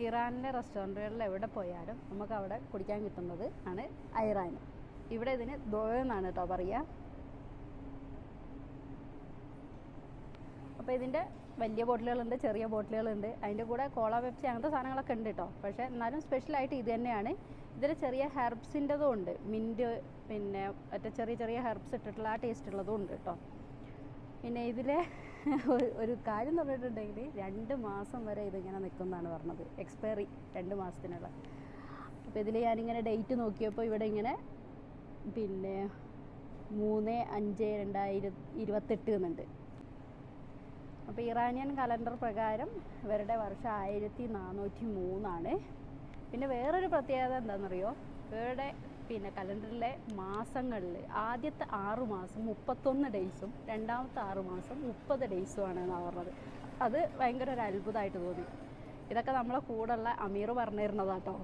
ഇറാനിലെ റെസ്റ്റോറൻറ്റുകളിൽ എവിടെ പോയാലും നമുക്ക് അവിടെ കുടിക്കാൻ കിട്ടുന്നത് ആണ് ഐറാൻ. ഇവിടെ ഇതിന് ദോയ എന്നാണ് കേട്ടോ പറയുക. അപ്പോൾ ഇതിൻ്റെ വലിയ ബോട്ടിലുകളുണ്ട്, ചെറിയ ബോട്ടിലുകളുണ്ട്. അതിൻ്റെ കൂടെ കോള, പെപ്സി അങ്ങനത്തെ സാധനങ്ങളൊക്കെ ഉണ്ട് കേട്ടോ. പക്ഷേ എന്നാലും സ്പെഷ്യലായിട്ട് ഇത് തന്നെയാണ്. ഇതിൽ ചെറിയ ഹെർബ്സിൻ്റെതും ഉണ്ട്, മിൻറ്റ്, പിന്നെ മറ്റേ ചെറിയ ചെറിയ ഹെർബ്സ് ഇട്ടിട്ടുള്ള ആ ടേസ്റ്റ് ഉള്ളതും ഉണ്ട് കേട്ടോ. പിന്നെ ഇതിൽ ഒരു കാര്യം എന്ന് പറഞ്ഞിട്ടുണ്ടെങ്കിൽ 2 മാസം വരെ ഇതിങ്ങനെ നിൽക്കുന്നതാണ് പറഞ്ഞത്, എക്സ്പയറി 2 മാസത്തിനുള്ള. അപ്പോൾ ഇതിൽ ഞാനിങ്ങനെ ഡേറ്റ് നോക്കിയപ്പോൾ ഇവിടെ ഇങ്ങനെ പിന്നെ 3/5/2028 എന്നുണ്ട്. അപ്പോൾ ഇറാനിയൻ കലണ്ടർ പ്രകാരം ഇവരുടെ വർഷം 1403 പിന്നെ വേറൊരു പ്രത്യേകത എന്താണെന്നറിയോ, ഇവരുടെ പിന്നെ കലണ്ടറിലെ മാസങ്ങളിൽ ആദ്യത്തെ 6 മാസം 31 ഡേയ്സും രണ്ടാമത്തെ 6 മാസം 30 ഡേയ്സും ആണെന്നാണ് പറഞ്ഞത്. അത് ഭയങ്കര ഒരു അത്ഭുതമായിട്ട് തോന്നി. ഇതൊക്കെ നമ്മളെ കൂടെയുള്ള അമീർ പറഞ്ഞു തരുന്നതാട്ടോ.